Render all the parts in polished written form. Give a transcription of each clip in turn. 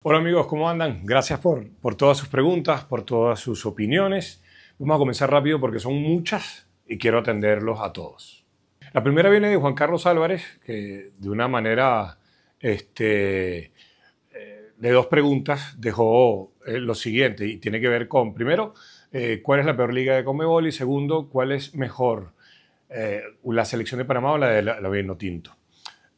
Hola amigos, ¿cómo andan? Gracias por todas sus preguntas, por todas sus opiniones. Vamos a comenzar rápido porque son muchas y quiero atenderlos a todos. La primera viene de Juan Carlos Álvarez, que de una manera de dos preguntas dejó lo siguiente y tiene que ver con, primero, ¿cuál es la peor liga de Conmebol? Y segundo, ¿cuál es mejor, la selección de Panamá o la de la Vinotinto?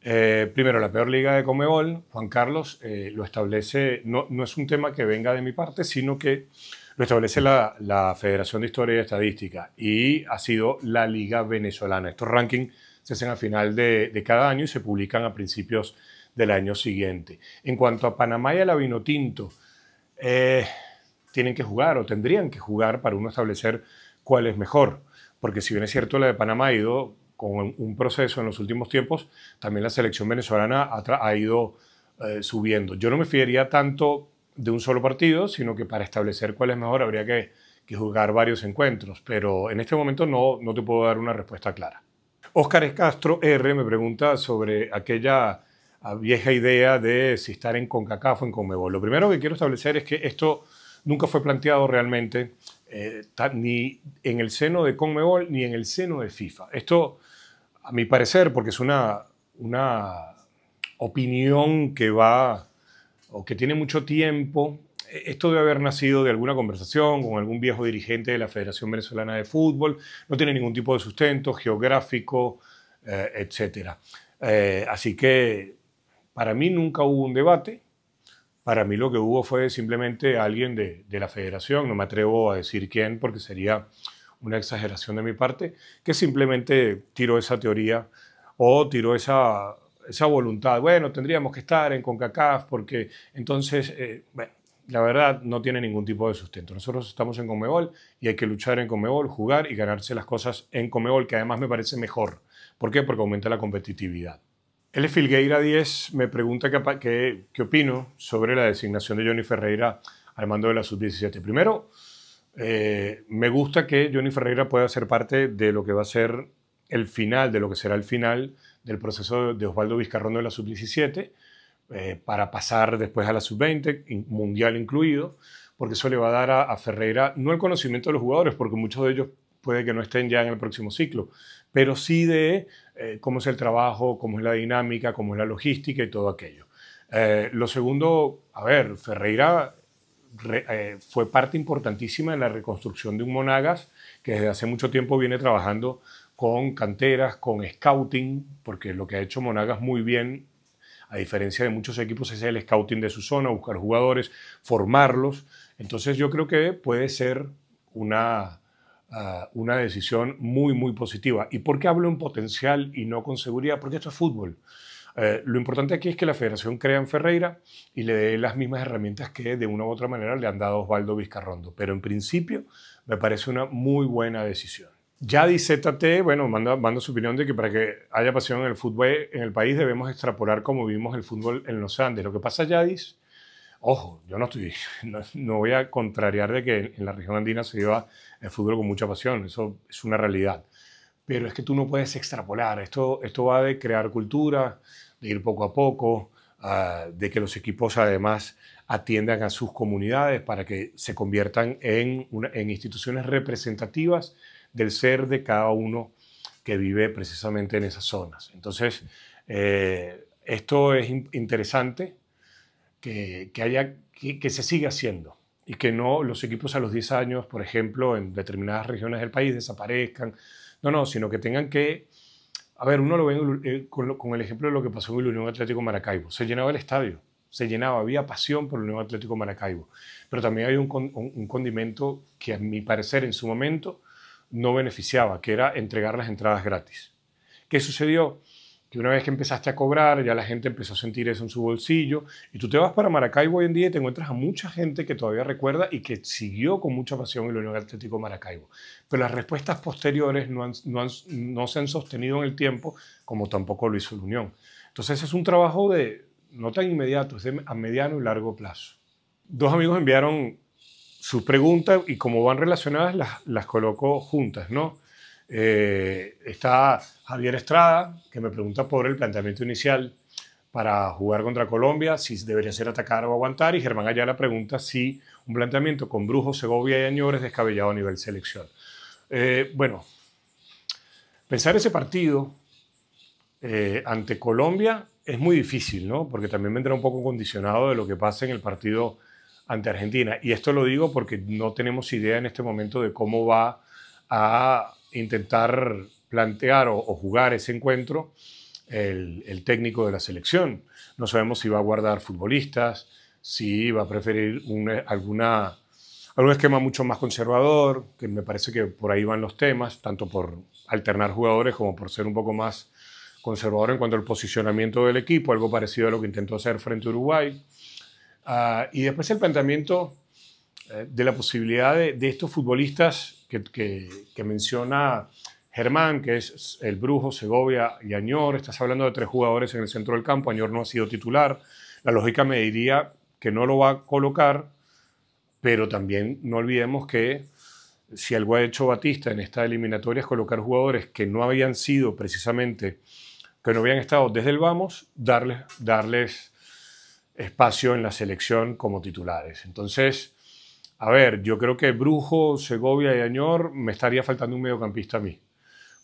Primero, la peor liga de Conmebol, Juan Carlos, lo establece, no es un tema que venga de mi parte, sino que lo establece la Federación de Historia y Estadística y ha sido la Liga Venezolana. Estos rankings se hacen a final de cada año y se publican a principios del año siguiente. En cuanto a Panamá y a la Vinotinto, tienen que jugar o tendrían que jugar para uno establecer cuál es mejor. Porque si bien es cierto, la de Panamá ha ido con un proceso en los últimos tiempos, también la selección venezolana ha ido subiendo. Yo no me fiaría tanto de un solo partido, sino que para establecer cuál es mejor habría que jugar varios encuentros, pero en este momento no te puedo dar una respuesta clara. Óscar Castro R me pregunta sobre aquella vieja idea de si estar en CONCACAF o en CONMEBOL. Lo primero que quiero establecer es que esto nunca fue planteado realmente ni en el seno de CONMEBOL ni en el seno de FIFA. Esto, a mi parecer, porque es una opinión que va o que tiene mucho tiempo, esto debe haber nacido de alguna conversación con algún viejo dirigente de la Federación Venezolana de Fútbol, no tiene ningún tipo de sustento geográfico, etc. Así que para mí nunca hubo un debate. Para mí lo que hubo fue simplemente alguien de la federación, no me atrevo a decir quién porque sería una exageración de mi parte, que simplemente tiró esa teoría o tiró esa voluntad. Bueno, tendríamos que estar en CONCACAF porque entonces, bueno, la verdad no tiene ningún tipo de sustento. Nosotros estamos en CONMEBOL y hay que luchar en CONMEBOL, jugar y ganarse las cosas en CONMEBOL, que además me parece mejor. ¿Por qué? Porque aumenta la competitividad. El Filgueira 10 me pregunta qué opino sobre la designación de Johnny Ferreira al mando de la Sub-17. Primero, me gusta que Johnny Ferreira pueda ser parte de lo que va a ser el final, de lo que será el final del proceso de Osvaldo Vizcarrondo de la Sub-17, para pasar después a la Sub-20, mundial incluido, porque eso le va a dar a Ferreira no el conocimiento de los jugadores, porque muchos de ellos puede que no estén ya en el próximo ciclo, pero sí de cómo es el trabajo, cómo es la dinámica, cómo es la logística y todo aquello. Lo segundo, a ver, Ferreira fue parte importantísima en la reconstrucción de un Monagas que desde hace mucho tiempo viene trabajando con canteras, con scouting, porque lo que ha hecho Monagas muy bien, a diferencia de muchos equipos, es el scouting de su zona, buscar jugadores, formarlos. Entonces yo creo que puede ser una decisión muy positiva. ¿Y por qué hablo en potencial y no con seguridad? Porque esto es fútbol. Lo importante aquí es que la federación crea en Ferreira y le dé las mismas herramientas que de una u otra manera le han dado a Osvaldo Vizcarrondo. Pero en principio me parece una muy buena decisión. Yadi ZT, bueno, manda su opinión de que para que haya pasión en el fútbol en el país debemos extrapolar como vimos el fútbol en los Andes. Lo que pasa, Yadis, ojo, yo no voy a contrariar de que en la región andina se lleva el fútbol con mucha pasión, eso es una realidad. Pero es que tú no puedes extrapolar, esto va de crear cultura, de ir poco a poco, de que los equipos además atiendan a sus comunidades para que se conviertan en instituciones representativas del ser de cada uno que vive precisamente en esas zonas. Entonces, esto es interesante que se siga haciendo y que no los equipos a los 10 años, por ejemplo, en determinadas regiones del país desaparezcan. No, sino que tengan que... A ver, uno lo ve con el ejemplo de lo que pasó en el Unión Atlético Maracaibo. Se llenaba el estadio, se llenaba, había pasión por el Unión Atlético Maracaibo. Pero también hay un condimento que a mi parecer en su momento no beneficiaba, que era entregar las entradas gratis. ¿Qué sucedió? Que una vez que empezaste a cobrar, ya la gente empezó a sentir eso en su bolsillo, y tú te vas para Maracaibo hoy en día y te encuentras a mucha gente que todavía recuerda y que siguió con mucha pasión el Unión Atlético Maracaibo. Pero las respuestas posteriores no se han sostenido en el tiempo, como tampoco lo hizo el Unión. Entonces es un trabajo no tan inmediato, es a mediano y largo plazo. Dos amigos enviaron sus preguntas y como van relacionadas las coloco juntas, ¿no? Está Javier Estrada, que me pregunta por el planteamiento inicial para jugar contra Colombia, si debería ser atacar o aguantar, y Germán Ayala pregunta si un planteamiento con Brujo, Segovia y Añor es descabellado a nivel selección. Bueno, pensar ese partido ante Colombia es muy difícil, ¿no? Porque también vendrá un poco condicionado de lo que pasa en el partido ante Argentina. Y esto lo digo porque no tenemos idea en este momento de cómo va a intentar plantear o jugar ese encuentro el técnico de la selección. No sabemos si va a guardar futbolistas, si va a preferir algún esquema mucho más conservador, que me parece que por ahí van los temas, tanto por alternar jugadores como por ser un poco más conservador en cuanto al posicionamiento del equipo, algo parecido a lo que intentó hacer frente a Uruguay. Y después el planteamiento de la posibilidad de estos futbolistas que menciona Germán, que es el Brujo, Segovia y Añor. Estás hablando de 3 jugadores en el centro del campo. Añor no ha sido titular. La lógica me diría que no lo va a colocar, pero también no olvidemos que si algo ha hecho Batista en esta eliminatoria es colocar jugadores que no habían sido precisamente, que no habían estado desde el vamos, darles espacio en la selección como titulares. Entonces, a ver, yo creo que Brujo, Segovia y Añor me estaría faltando un mediocampista a mí,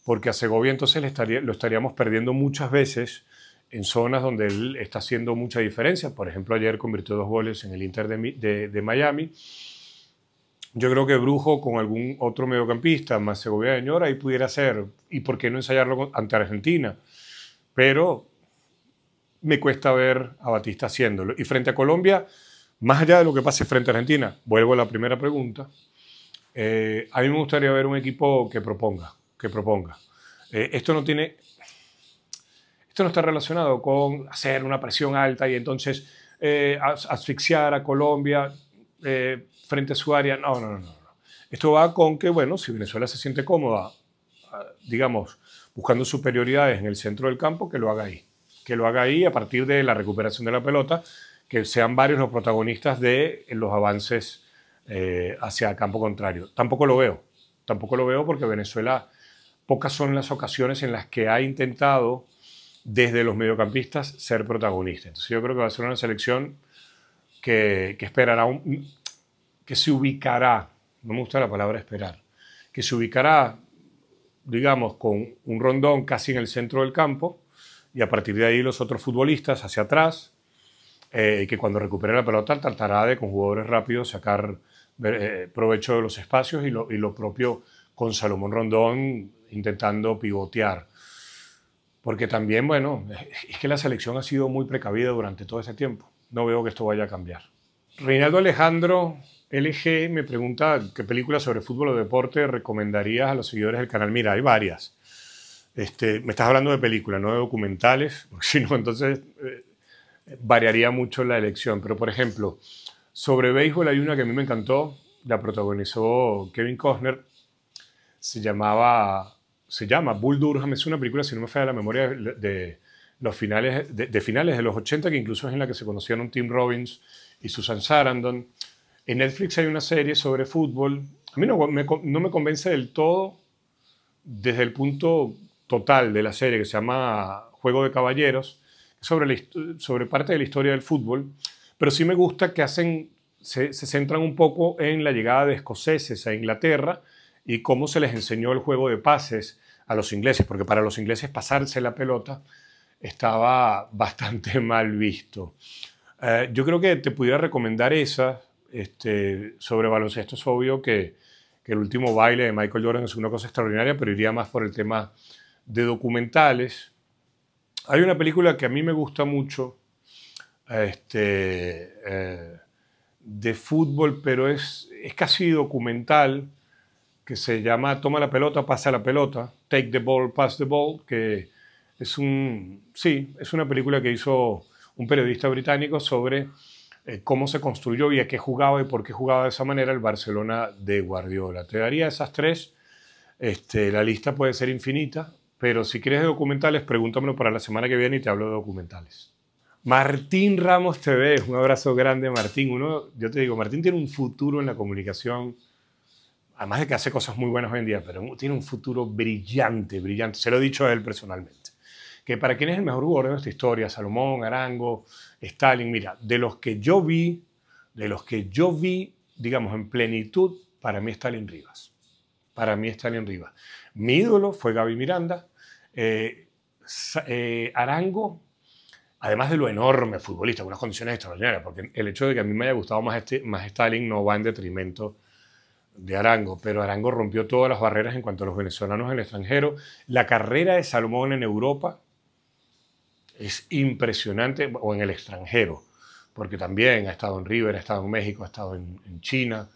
porque a Segovia entonces lo estaríamos perdiendo muchas veces en zonas donde él está haciendo mucha diferencia. Por ejemplo, ayer convirtió 2 goles en el Inter de Miami. Yo creo que Brujo con algún otro mediocampista, más Segovia y Añor, ahí pudiera ser. ¿Y por qué no ensayarlo ante Argentina? Pero me cuesta ver a Batista haciéndolo. Y frente a Colombia, más allá de lo que pase frente a Argentina, vuelvo a la primera pregunta, a mí me gustaría ver un equipo que proponga. Esto no está relacionado con hacer una presión alta y entonces asfixiar a Colombia frente a su área. No. Esto va con que, bueno, si Venezuela se siente cómoda, digamos, buscando superioridades en el centro del campo, que lo haga ahí. Que lo haga ahí a partir de la recuperación de la pelota, que sean varios los protagonistas de los avances hacia el campo contrario. Tampoco lo veo porque Venezuela, pocas son las ocasiones en las que ha intentado desde los mediocampistas ser protagonista. Entonces yo creo que va a ser una selección que esperará, que se ubicará, no me gusta la palabra esperar, que se ubicará, digamos, con un Rondón casi en el centro del campo y a partir de ahí los otros futbolistas hacia atrás, que cuando recupere la pelota tratará de con jugadores rápidos sacar provecho de los espacios y lo propio con Salomón Rondón intentando pivotear. Porque también, bueno, es que la selección ha sido muy precavida durante todo ese tiempo. No veo que esto vaya a cambiar. Reinaldo Alejandro LG me pregunta qué películas sobre fútbol o deporte recomendarías a los seguidores del canal. Mira, hay varias. Me estás hablando de películas, no de documentales, porque si no, entonces variaría mucho la elección. Pero, por ejemplo, sobre béisbol hay una que a mí me encantó, la protagonizó Kevin Costner, se llama Bull Durham. Es una película, si no me falla la memoria, de finales de los 80, que incluso es en la que se conocieron Tim Robbins y Susan Sarandon. En Netflix hay una serie sobre fútbol. A mí no me convence del todo desde el punto total de la serie, que se llama Juego de Caballeros, sobre parte de la historia del fútbol, pero sí me gusta que se centran un poco en la llegada de escoceses a Inglaterra y cómo se les enseñó el juego de pases a los ingleses, porque para los ingleses pasarse la pelota estaba bastante mal visto. Yo creo que te pudiera recomendar esa. Sobre baloncesto es obvio que el último baile de Michael Jordan es una cosa extraordinaria, pero iría más por el tema de documentales. Hay una película que a mí me gusta mucho de fútbol, pero es casi documental, que se llama Toma la pelota, pasa la pelota, Take the ball, pass the ball, que es una película que hizo un periodista británico sobre cómo se construyó y a qué jugaba y por qué jugaba de esa manera el Barcelona de Guardiola. Te daría esas 3. La lista puede ser infinita, pero si quieres de documentales, pregúntamelo para la semana que viene y te hablo de documentales. Martín Ramos TV, un abrazo grande, Martín. Yo te digo, Martín tiene un futuro en la comunicación, además de que hace cosas muy buenas hoy en día, pero tiene un futuro brillante, brillante. Se lo he dicho a él personalmente. que para quién es el mejor jugador de nuestra historia, Salomón, Arango, Stalin, mira, de los que yo vi, digamos, en plenitud, para mí Stalin Rivas. Para mí Stalin Rivas. Mi ídolo fue Gaby Miranda. Arango, además de lo enorme futbolista, con unas condiciones extraordinarias, porque el hecho de que a mí me haya gustado más Stalin no va en detrimento de Arango, pero Arango rompió todas las barreras en cuanto a los venezolanos en el extranjero. La carrera de Salomón en Europa es impresionante, o en el extranjero, porque también ha estado en River, ha estado en México, ha estado en China,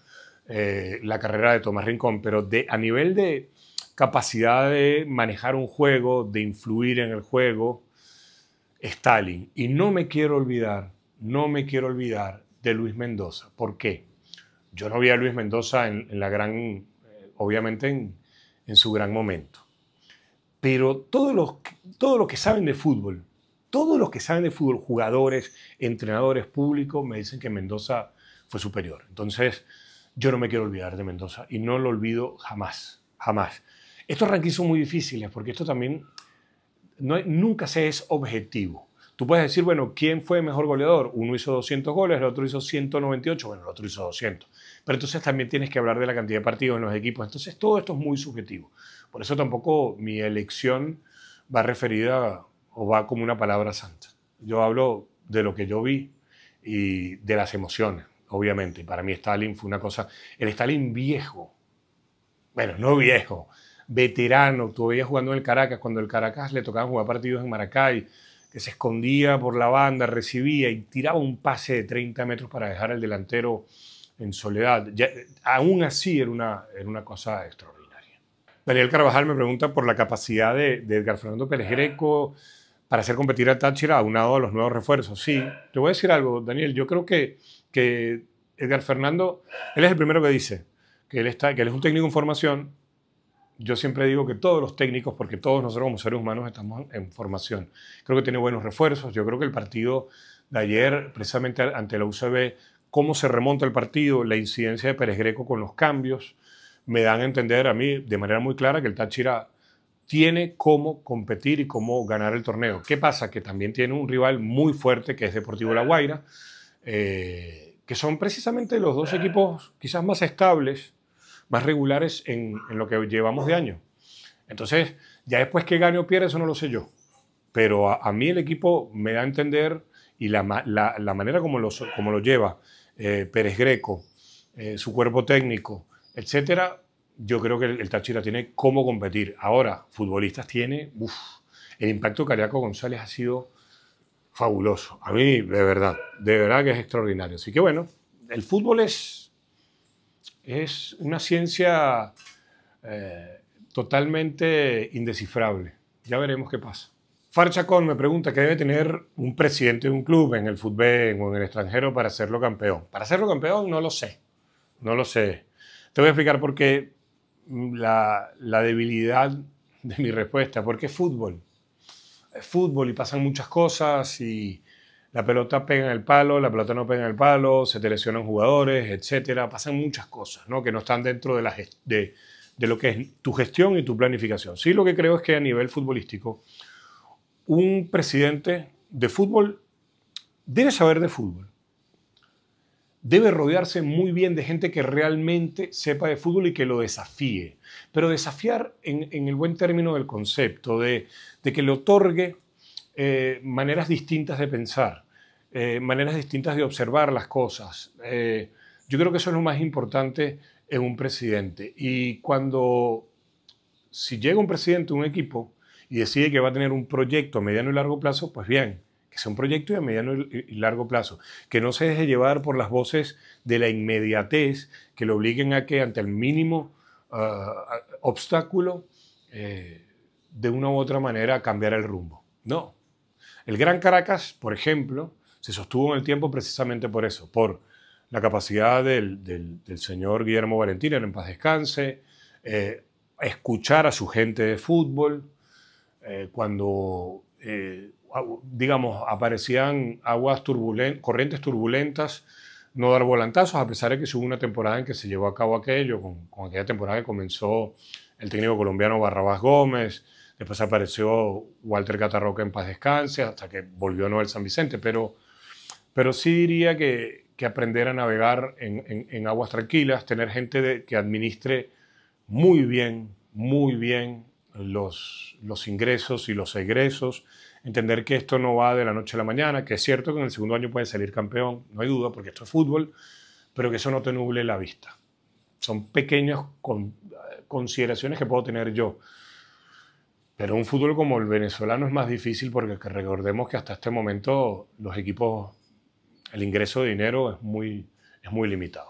la carrera de Tomás Rincón, pero a nivel de capacidad de manejar un juego, de influir en el juego, Stalin. Y no me quiero olvidar de Luis Mendoza. ¿Por qué? Yo no vi a Luis Mendoza en la gran, obviamente en su gran momento. Pero todos los que saben de fútbol, jugadores, entrenadores, públicos, me dicen que Mendoza fue superior. Entonces, yo no me quiero olvidar de Mendoza y no lo olvido jamás, jamás. Estos rankings son muy difíciles porque esto también nunca se es objetivo. Tú puedes decir, bueno, ¿quién fue mejor goleador? Uno hizo 200 goles, el otro hizo 198, bueno, el otro hizo 200. Pero entonces también tienes que hablar de la cantidad de partidos en los equipos. Entonces todo esto es muy subjetivo. Por eso tampoco mi elección va referida o va como una palabra santa. Yo hablo de lo que yo vi y de las emociones, obviamente. Y para mí Stalin fue una cosa... El Stalin viejo, bueno, no viejo, veterano, tú veías jugando en el Caracas, cuando el Caracas le tocaban jugar partidos en Maracay, que se escondía por la banda, recibía y tiraba un pase de 30 metros para dejar al delantero en soledad. Ya, aún así era una cosa extraordinaria. Daniel Carvajal me pregunta por la capacidad de Edgar Fernando Pérez Greco para hacer competir al Táchira aunado a los nuevos refuerzos. Sí, te voy a decir algo, Daniel, yo creo que Edgar Fernando, él es el primero que dice que él es un técnico en formación. Yo siempre digo que todos los técnicos, porque todos nosotros como seres humanos estamos en formación, creo que tiene buenos refuerzos. Yo creo que el partido de ayer, precisamente ante la UCB, cómo se remonta el partido, la incidencia de Pérez Greco con los cambios, me dan a entender a mí de manera muy clara que el Táchira tiene cómo competir y cómo ganar el torneo. ¿Qué pasa? Que también tiene un rival muy fuerte que es Deportivo La Guaira, que son precisamente los dos equipos quizás más estables, más regulares en lo que llevamos de año. Entonces, ya después que gane o pierde, eso no lo sé yo. Pero a mí el equipo me da a entender, y la manera como lo lleva Pérez Greco, su cuerpo técnico, etcétera, yo creo que el Táchira tiene cómo competir. Ahora, futbolistas tiene... el impacto de Cariaco González ha sido fabuloso. A mí, de verdad que es extraordinario. Así que bueno, el fútbol es una ciencia totalmente indescifrable. Ya veremos qué pasa. Farchacón me pregunta qué debe tener un presidente de un club en el fútbol o en el extranjero para hacerlo campeón. Para hacerlo campeón no lo sé. No lo sé. Te voy a explicar por qué la debilidad de mi respuesta. Porque es fútbol. Es fútbol y pasan muchas cosas y la pelota pega en el palo, la pelota no pega en el palo, se te lesionan jugadores, etcétera. Pasan muchas cosas, ¿no? Que no están dentro de lo que es tu gestión y tu planificación. Sí, lo que creo es que a nivel futbolístico, un presidente de fútbol debe saber de fútbol. Debe rodearse muy bien de gente que realmente sepa de fútbol y que lo desafíe. Pero desafiar en el buen término del concepto, de que le otorgue maneras distintas de pensar, maneras distintas de observar las cosas. Yo creo que eso es lo más importante en un presidente. Y si llega un presidente de un equipo y decide que va a tener un proyecto a mediano y largo plazo, pues bien, que sea un proyecto de mediano y largo plazo, que no se deje llevar por las voces de la inmediatez, que lo obliguen a que ante el mínimo obstáculo, de una u otra manera, cambiar el rumbo. No. El Gran Caracas, por ejemplo, se sostuvo en el tiempo precisamente por eso, por la capacidad del señor Guillermo Valentín, en paz descanse, escuchar a su gente de fútbol, cuando digamos, aparecían corrientes turbulentas, no dar volantazos, a pesar de que hubo una temporada en que se llevó a cabo aquello, con aquella temporada que comenzó el técnico colombiano Barrabás Gómez, Después apareció Walter Catarroca en paz descanse, hasta que volvió Noel San Vicente. Pero sí diría que aprender a navegar en aguas tranquilas, tener gente que administre muy bien los ingresos y los egresos, entender que esto no va de la noche a la mañana, que es cierto que en el segundo año puede salir campeón, no hay duda, porque esto es fútbol, pero que eso no te nuble la vista. Son pequeñas consideraciones que puedo tener yo. Pero un fútbol como el venezolano es más difícil porque recordemos que hasta este momento los equipos, el ingreso de dinero es muy limitado.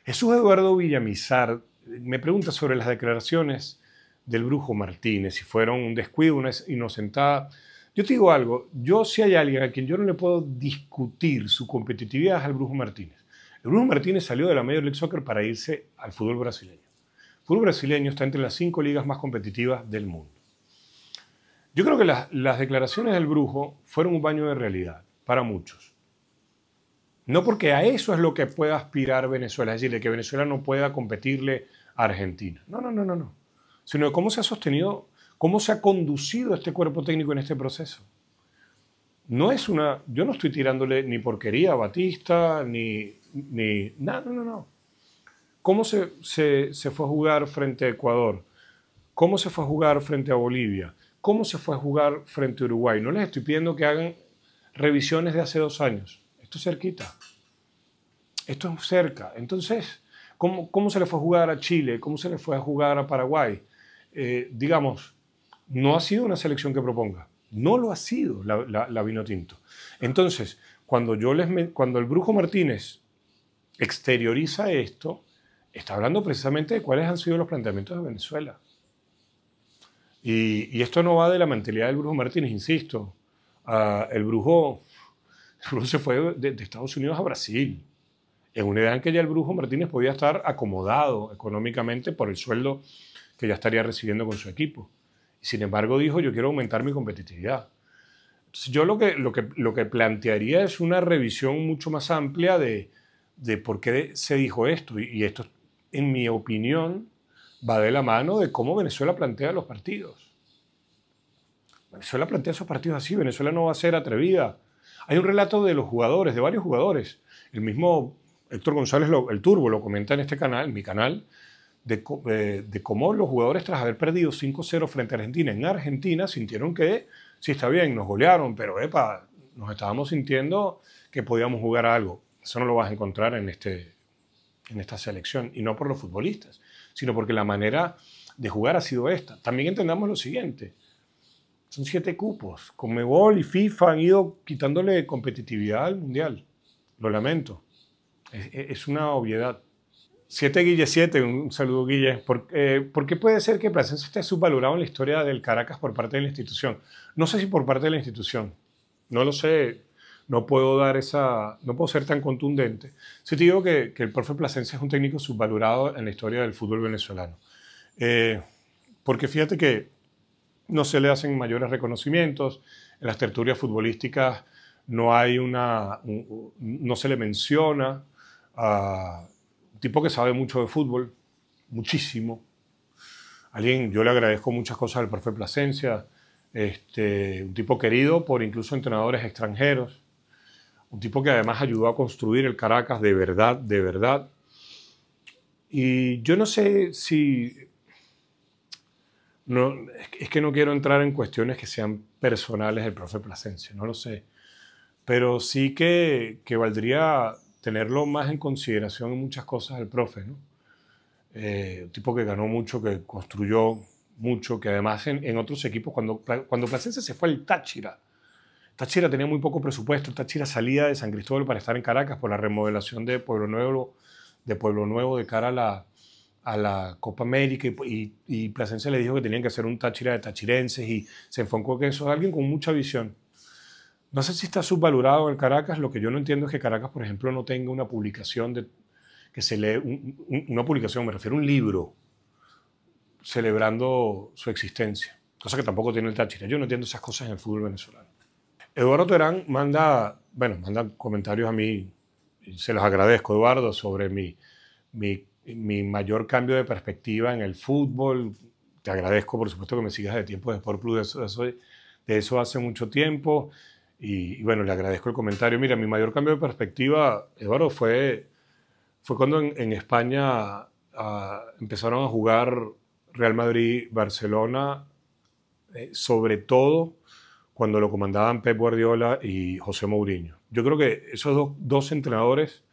Jesús Eduardo Villamizar me pregunta sobre las declaraciones del Brujo Martínez, si fueron un descuido, una inocentada. Yo te digo algo, yo si hay alguien a quien yo no le puedo discutir su competitividad es al Brujo Martínez. El Brujo Martínez salió de la Major League Soccer para irse al fútbol brasileño. El fútbol brasileño está entre las 5 ligas más competitivas del mundo. Yo creo que las declaraciones del Brujo fueron un baño de realidad para muchos. No porque a eso es lo que pueda aspirar Venezuela, es decir, de que Venezuela no pueda competirle a Argentina. No. Sino de cómo se ha sostenido, cómo se ha conducido este cuerpo técnico en este proceso. No es una... Yo no estoy tirándole ni porquería a Batista, ni nada, no. ¿Cómo se fue a jugar frente a Ecuador? ¿Cómo se fue a jugar frente a Bolivia? ¿Cómo se fue a jugar frente a Uruguay? No les estoy pidiendo que hagan revisiones de hace 2 años. Esto es cerquita. Esto es cerca. Entonces, ¿cómo se le fue a jugar a Chile? ¿Cómo se le fue a jugar a Paraguay? Digamos, no ha sido una selección que proponga. No lo ha sido la Vinotinto. Entonces, cuando el Brujo Martínez exterioriza esto, está hablando precisamente de cuáles han sido los planteamientos de Venezuela. Y esto no va de la mentalidad del Brujo Martínez, insisto. El Brujo se fue de Estados Unidos a Brasil, en una edad en que ya el Brujo Martínez podía estar acomodado económicamente por el sueldo que ya estaría recibiendo con su equipo. Y sin embargo dijo, yo quiero aumentar mi competitividad. Entonces yo lo que plantearía es una revisión mucho más amplia de por qué se dijo esto. Y esto, en mi opinión, va de la mano de cómo Venezuela plantea los partidos. Venezuela plantea esos partidos así, Venezuela no va a ser atrevida. Hay un relato de los jugadores, de varios jugadores. El mismo Héctor González, el Turbo, lo comenta en este canal, en mi canal, de cómo los jugadores, tras haber perdido 5-0 frente a Argentina, en Argentina sintieron que, sí está bien, nos golearon, pero nos estábamos sintiendo que podíamos jugar a algo. Eso no lo vas a encontrar en esta selección, y no por los futbolistas, sino porque la manera de jugar ha sido esta. También entendamos lo siguiente. Son 7 cupos. Conmebol y FIFA han ido quitándole competitividad al Mundial. Lo lamento. Es una obviedad. 7 Guille 7, un saludo Guille. ¿Por qué puede ser que Plasencia esté subvalorado en la historia del Caracas por parte de la institución? No sé si por parte de la institución. No lo sé. No puedo ser tan contundente. Sí te digo que el profe Plasencia es un técnico subvalorado en la historia del fútbol venezolano. Porque fíjate que no se le hacen mayores reconocimientos, en las tertulias futbolísticas no se le menciona a un tipo que sabe mucho de fútbol, muchísimo. Yo le agradezco muchas cosas al profe Plasencia, un tipo querido por incluso entrenadores extranjeros, un tipo que además ayudó a construir el Caracas de verdad. Y yo no sé si... No, es que no quiero entrar en cuestiones que sean personales del profe Plasencia, no lo sé. Pero sí que valdría tenerlo más en consideración en muchas cosas el profe, ¿no? Un tipo que ganó mucho, que construyó mucho, que además en otros equipos, cuando Plasencia se fue al Táchira tenía muy poco presupuesto. El Táchira salía de San Cristóbal para estar en Caracas por la remodelación de Pueblo Nuevo de cara a la Copa América, y Plasencia le dijo que tenían que hacer un Táchira de tachirenses, y se enfocó que eso es alguien con mucha visión. No sé si está subvalorado en Caracas. Lo que yo no entiendo es que Caracas, por ejemplo, no tenga una publicación que se lee, una publicación, me refiero a un libro, celebrando su existencia, cosa que tampoco tiene el Táchira. Yo no entiendo esas cosas en el fútbol venezolano. Eduardo Terán manda comentarios a mí, y se los agradezco, Eduardo, sobre mi mayor cambio de perspectiva en el fútbol, te agradezco, por supuesto, que me sigas de tiempo de Sport Plus, de eso hace mucho tiempo. Y bueno, le agradezco el comentario. Mira, mi mayor cambio de perspectiva, Eduardo, fue cuando en España empezaron a jugar Real Madrid, Barcelona, sobre todo cuando lo comandaban Pep Guardiola y José Mourinho. Yo creo que esos dos entrenadores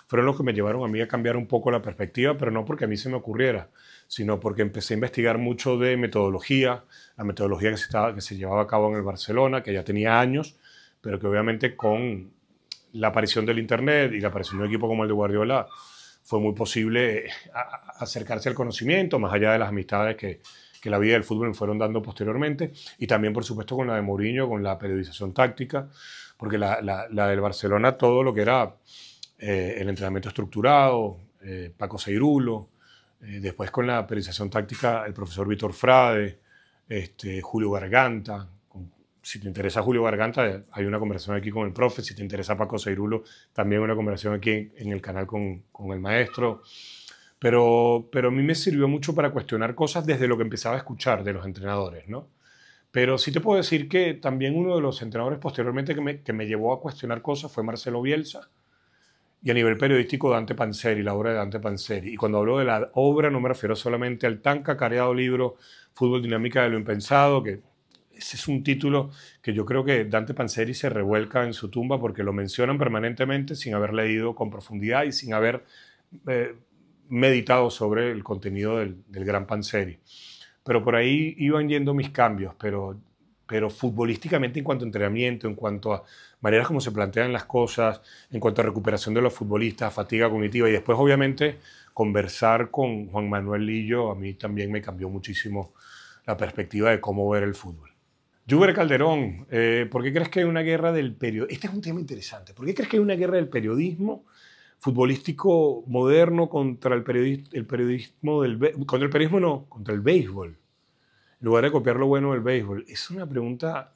fueron los que me llevaron a mí a cambiar un poco la perspectiva, pero no porque a mí se me ocurriera, sino porque empecé a investigar mucho de metodología, la metodología que se llevaba a cabo en el Barcelona, que ya tenía años, pero que obviamente con la aparición del Internet y la aparición de un equipo como el de Guardiola fue muy posible acercarse al conocimiento, más allá de las amistades que la vida del fútbol me fueron dando posteriormente, y también, por supuesto, con la de Mourinho, con la periodización táctica, porque la del Barcelona, todo lo que era el entrenamiento estructurado, Paco Seirulo, después con la periodización táctica, el profesor Víctor Frade, Julio Garganta. Si te interesa Julio Garganta, hay una conversación aquí con el profe. Si te interesa Paco Seirulo, también una conversación aquí en el canal con el maestro. Pero a mí me sirvió mucho para cuestionar cosas desde lo que empezaba a escuchar de los entrenadores, ¿no? Pero sí te puedo decir que también uno de los entrenadores posteriormente que me llevó a cuestionar cosas fue Marcelo Bielsa, y a nivel periodístico Dante Panzeri, la obra de Dante Panzeri. Y cuando hablo de la obra no me refiero solamente al tan cacareado libro Fútbol Dinámica de lo Impensado, que ese es un título que yo creo que Dante Panzeri se revuelca en su tumba porque lo mencionan permanentemente sin haber leído con profundidad y sin haber meditado sobre el contenido del gran Panzeri. Pero por ahí iban yendo mis cambios, pero futbolísticamente, en cuanto a entrenamiento, en cuanto a maneras como se plantean las cosas, en cuanto a recuperación de los futbolistas, fatiga cognitiva, y después obviamente conversar con Juan Manuel Lillo, a mí también me cambió muchísimo la perspectiva de cómo ver el fútbol. Juber Calderón, ¿por qué crees que hay una guerra del periodismo? Este es un tema interesante. ¿Por qué crees que hay una guerra del periodismo futbolístico moderno contra el periodismo contra el periodismo no, contra el béisbol? En lugar de copiar lo bueno del béisbol. Es una pregunta.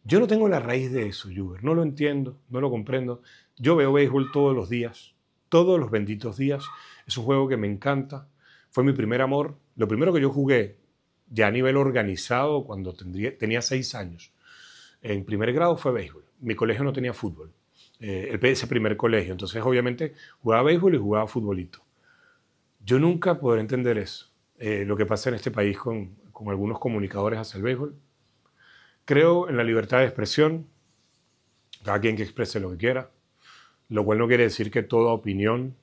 Yo no tengo la raíz de eso, Juber. No lo entiendo, no lo comprendo. Yo veo béisbol todos los días, todos los benditos días. Es un juego que me encanta. Fue mi primer amor. Lo primero que yo jugué, ya a nivel organizado, cuando tenía 6 años, en primer grado, fue béisbol. Mi colegio no tenía fútbol. Ese primer colegio. Entonces, obviamente, jugaba béisbol y jugaba futbolito. Yo nunca podré entender eso. Lo que pasa en este país con algunos comunicadores hacia el béisbol. Creo en la libertad de expresión, cada quien que exprese lo que quiera, lo cual no quiere decir que toda opinión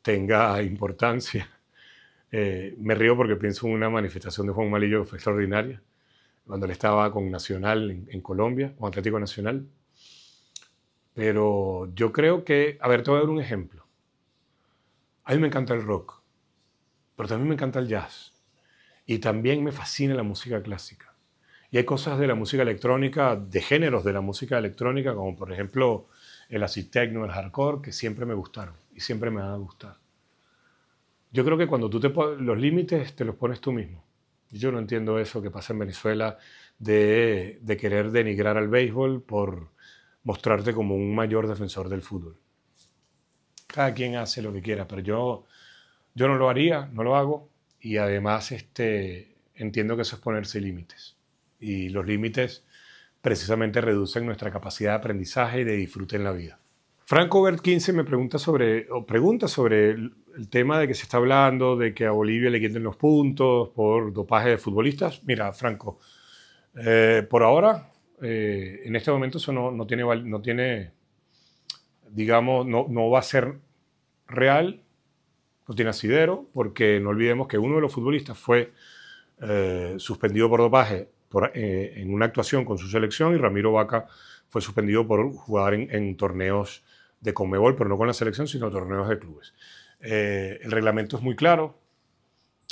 tenga importancia. Me río porque pienso en una manifestación de Juan Malillo que fue extraordinaria, cuando él estaba con Nacional en Colombia, con Atlético Nacional. Pero yo creo que, a ver, te voy a dar un ejemplo. A mí me encanta el rock, pero también me encanta el jazz. Y también me fascina la música clásica. Y hay cosas de la música electrónica, de géneros de la música electrónica, como por ejemplo el acid techno, el hardcore, que siempre me gustaron y siempre me van a gustar. Yo creo que cuando tú los límites te los pones tú mismo. Yo no entiendo eso que pasa en Venezuela de querer denigrar al béisbol por mostrarte como un mayor defensor del fútbol. Cada quien hace lo que quiera, pero yo no lo haría, no lo hago. Y además entiendo que eso es ponerse límites. Y los límites precisamente reducen nuestra capacidad de aprendizaje y de disfrute en la vida. Franco Bert 15 me pregunta sobre el tema de que se está hablando de que a Bolivia le quiten los puntos por dopaje de futbolistas. Mira, Franco, por ahora, en este momento eso no tiene, digamos, no va a ser real, no tiene asidero, porque no olvidemos que uno de los futbolistas fue suspendido por dopaje en una actuación con su selección, y Ramiro Vaca fue suspendido por jugar en torneos de Conmebol, pero no con la selección, sino torneos de clubes. El reglamento es muy claro,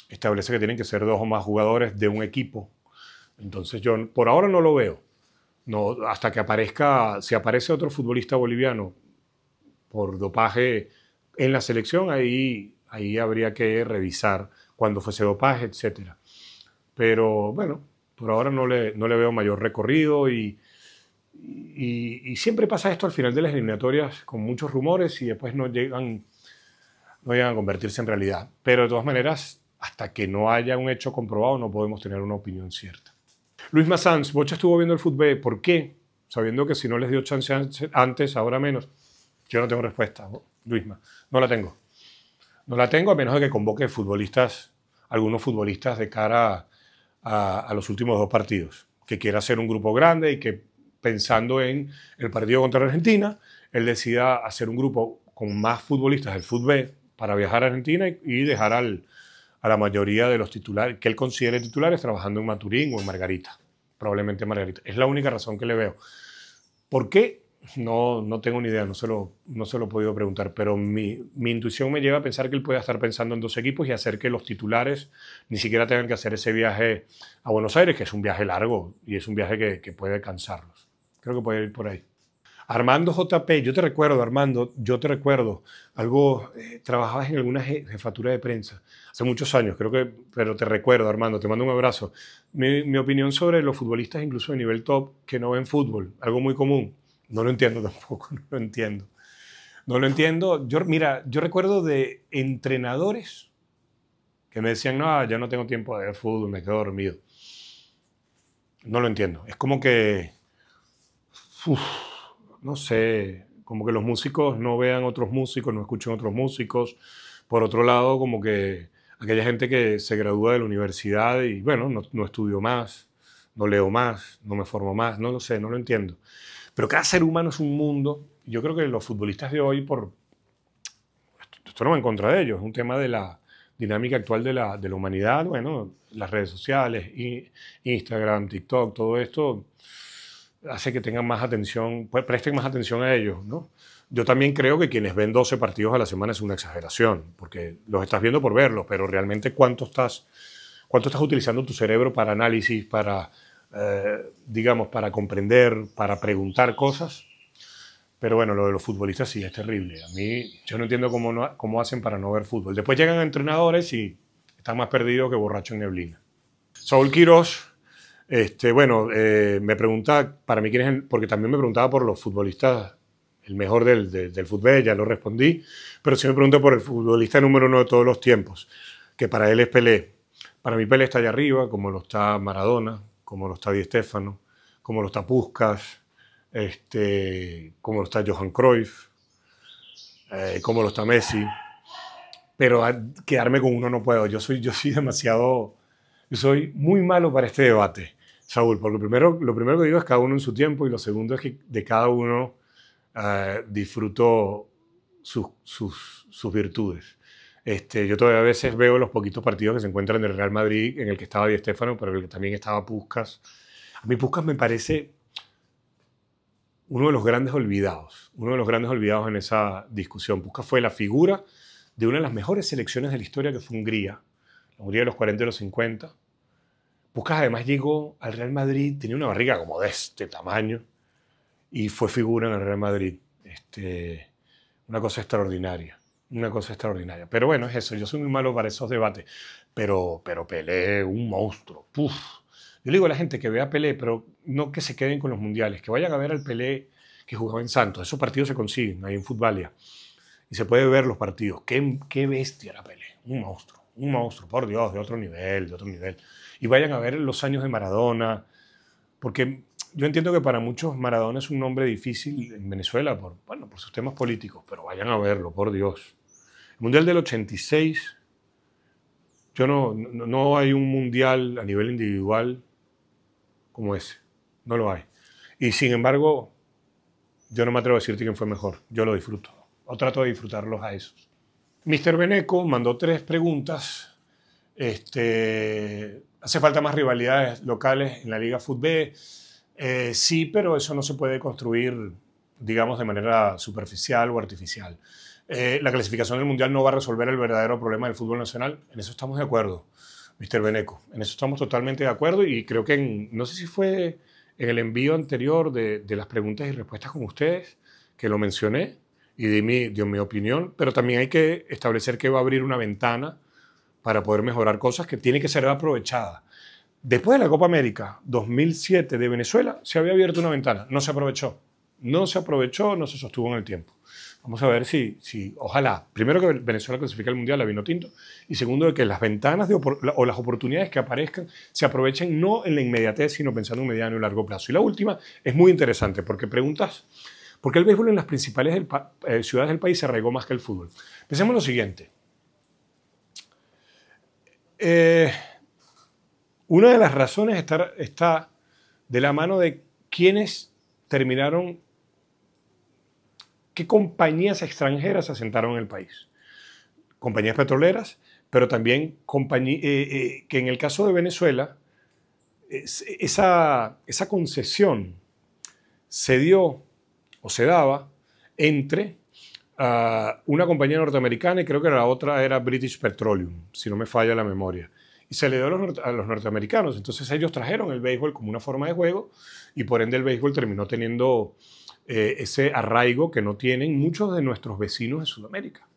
establece que tienen que ser 2 o más jugadores de un equipo. Entonces yo por ahora no lo veo. No, hasta que si aparece otro futbolista boliviano por dopaje en la selección, ahí habría que revisar cuándo fue ese dopaje, etc. Pero bueno, por ahora no le veo mayor recorrido y siempre pasa esto al final de las eliminatorias con muchos rumores y después no llegan a convertirse en realidad. Pero de todas maneras, hasta que no haya un hecho comprobado no podemos tener una opinión cierta. Luis Sanz, Bocha estuvo viendo el fútbol, ¿por qué? Sabiendo que si no les dio chance antes, ahora menos. Yo no tengo respuesta, Luisma, no la tengo. No la tengo a menos de que convoque futbolistas, algunos futbolistas de cara a los últimos 2 partidos, que quiera hacer un grupo grande y que pensando en el partido contra Argentina, él decida hacer un grupo con más futbolistas del fútbol para viajar a Argentina y dejar a la mayoría de los titulares, que él considere titulares, trabajando en Maturín o en Margarita. Probablemente en Margarita. Es la única razón que le veo. ¿Por qué? No tengo ni idea, no se lo he podido preguntar, pero mi intuición me lleva a pensar que él puede estar pensando en 2 equipos y hacer que los titulares ni siquiera tengan que hacer ese viaje a Buenos Aires, que es un viaje largo y es un viaje que puede cansarlos. Creo que puede ir por ahí. Armando JP, yo te recuerdo, Armando, trabajabas en alguna jefatura de prensa hace muchos años, pero te recuerdo, Armando, te mando un abrazo. Mi opinión sobre los futbolistas, incluso de nivel top, que no ven fútbol, algo muy común. No lo entiendo tampoco, no lo entiendo. No lo entiendo. Yo recuerdo de entrenadores que me decían, no, ya no tengo tiempo de ver fútbol, me quedo dormido. No lo entiendo. Es como que, no sé, como que los músicos no vean otros músicos, no escuchen otros músicos. Por otro lado, como que aquella gente que se gradúa de la universidad y, bueno, no estudio más, no leo más, no me formo más, no lo sé, no lo entiendo. Pero cada ser humano es un mundo. Yo creo que los futbolistas de hoy, esto no va en contra de ellos, es un tema de la dinámica actual de la humanidad. Bueno, las redes sociales, Instagram, TikTok, todo esto hace que tengan más atención, presten más atención a ellos, ¿no? Yo también creo que quienes ven 12 partidos a la semana es una exageración, porque los estás viendo por verlos, pero realmente cuánto estás utilizando tu cerebro para análisis, digamos, para comprender, para preguntar cosas. Pero bueno, lo de los futbolistas sí es terrible. A mí, yo no entiendo cómo hacen para no ver fútbol. Después llegan entrenadores y están más perdidos que borracho en neblina. Saúl Quirós, me pregunta, para mí, quién es porque también me preguntaba por los futbolistas, el mejor del fútbol, ya lo respondí, pero sí me pregunta por el futbolista número 1 de todos los tiempos, que para él es Pelé. Para mí Pelé está allá arriba, como lo está Maradona, como lo está Di Stéfano, como lo está Puskás, como lo está Johan Cruyff, como lo está Messi. Pero quedarme con uno no puedo. Yo soy muy malo para este debate, Saúl, porque lo primero que digo es cada uno en su tiempo y lo segundo es que de cada uno disfruto sus virtudes. Yo todavía a veces veo los poquitos partidos que se encuentran del Real Madrid, en el que estaba Di Stéfano, pero en el que también estaba Puskás. A mí Puskás me parece uno de los grandes olvidados en esa discusión. Puskás fue la figura de una de las mejores selecciones de la historia, que fue Hungría, la Hungría de los 40 y los 50. Puskás además llegó al Real Madrid, tenía una barriga como de este tamaño, y fue figura en el Real Madrid. Una cosa extraordinaria. Pero bueno, es eso. Yo soy muy malo para esos debates. Pero Pelé, un monstruo. Puf. Yo le digo a la gente que vea a Pelé, pero no que se queden con los mundiales, que vayan a ver al Pelé que jugaba en Santos. Esos partidos se consiguen ahí en Futbalia. Y se puede ver los partidos. Qué bestia era Pelé. Un monstruo, por Dios, de otro nivel. Y vayan a ver los años de Maradona, porque yo entiendo que para muchos Maradona es un nombre difícil en Venezuela por sus temas políticos, pero vayan a verlo, por Dios. El Mundial del 86, no hay un mundial a nivel individual como ese, no lo hay. Y sin embargo, yo no me atrevo a decirte quién fue mejor, yo lo disfruto, o trato de disfrutarlos a esos. Mr. Beneco mandó 3 preguntas. ¿Hace falta más rivalidades locales en la Liga Fútbol? Sí, pero eso no se puede construir, digamos, de manera superficial o artificial. La clasificación del Mundial no va a resolver el verdadero problema del fútbol nacional. En eso estamos de acuerdo, Mr. Beneco. En eso estamos totalmente de acuerdo y creo que, no sé si fue en el envío anterior de las preguntas y respuestas con ustedes, que lo mencioné y di mi opinión, pero también hay que establecer que va a abrir una ventana para poder mejorar cosas que tiene que ser aprovechada. Después de la Copa América 2007 de Venezuela, se había abierto una ventana. No se aprovechó, no se sostuvo en el tiempo. Vamos a ver si ojalá, primero que Venezuela clasifique al Mundial a vino tinto y segundo de que las ventanas o las oportunidades que aparezcan se aprovechen no en la inmediatez, sino pensando en mediano y largo plazo. Y la última es muy interesante porque preguntas, ¿por qué el béisbol en las principales ciudades del país se arraigó más que el fútbol? Pensemos en lo siguiente. Una de las razones está de la mano de quienes terminaron, qué compañías extranjeras se asentaron en el país. Compañías petroleras, pero también que en el caso de Venezuela, esa concesión se dio o se daba entre una compañía norteamericana y creo que la otra era British Petroleum, si no me falla la memoria. Y se le dio a los norteamericanos. Entonces ellos trajeron el béisbol como una forma de juego y por ende el béisbol terminó teniendo ese arraigo que no tienen muchos de nuestros vecinos de Sudamérica.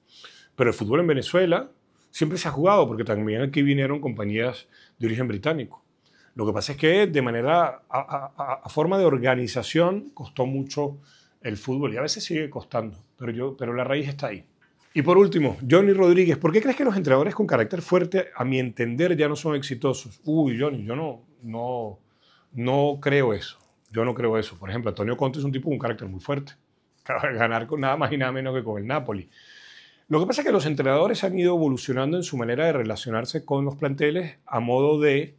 Pero el fútbol en Venezuela siempre se ha jugado porque también aquí vinieron compañías de origen británico. Lo que pasa es que de manera, a forma de organización, costó mucho el fútbol y a veces sigue costando, pero la raíz está ahí. Y por último, Johnny Rodríguez, ¿por qué crees que los entrenadores con carácter fuerte, a mi entender, ya no son exitosos? Uy, Johnny, yo no creo eso. Yo no creo eso. Por ejemplo, Antonio Conte es un tipo con un carácter muy fuerte. Acaba de ganar con nada más y nada menos que con el Napoli. Lo que pasa es que los entrenadores han ido evolucionando en su manera de relacionarse con los planteles a modo de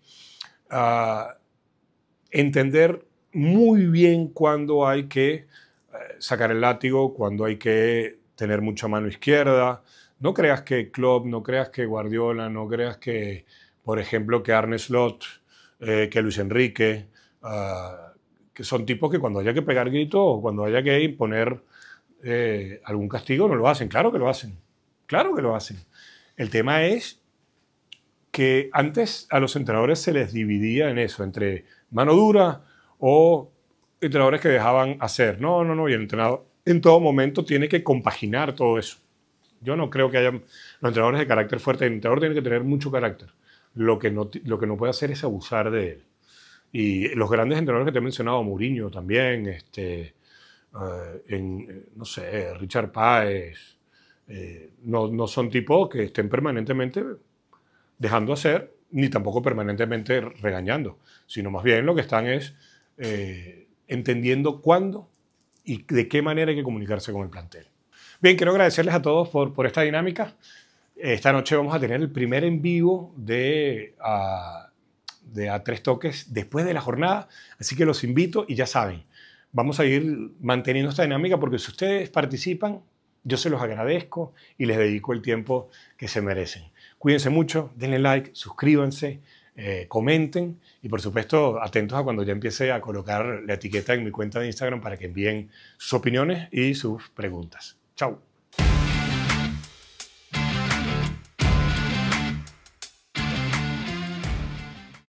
entender muy bien cuándo hay que sacar el látigo, cuándo hay que tener mucha mano izquierda. No creas que Klopp, no creas que Guardiola, no creas que, por ejemplo, que Arne Slot, que Luis Enrique, que son tipos que cuando haya que pegar gritos o cuando haya que imponer algún castigo no lo hacen. Claro que lo hacen. Claro que lo hacen. El tema es que antes a los entrenadores se les dividía en eso, entre mano dura o entrenadores que dejaban hacer. No, y el entrenador en todo momento tiene que compaginar todo eso. Yo no creo que haya los entrenadores de carácter fuerte. El entrenador tiene que tener mucho carácter. Lo que no puede hacer es abusar de él. Y los grandes entrenadores que te he mencionado, Mourinho también, no sé, Richard Páez, no son tipos que estén permanentemente dejando hacer, ni tampoco permanentemente regañando, sino más bien lo que están es entendiendo cuándo y de qué manera hay que comunicarse con el plantel. Bien, quiero agradecerles a todos por esta dinámica. Esta noche vamos a tener el primer en vivo de A Tres Toques después de la jornada, así que los invito y ya saben, vamos a ir manteniendo esta dinámica porque si ustedes participan, yo se los agradezco y les dedico el tiempo que se merecen. Cuídense mucho, denle like, suscríbanse, comenten y por supuesto atentos a cuando ya empiece a colocar la etiqueta en mi cuenta de Instagram para que envíen sus opiniones y sus preguntas. Chao.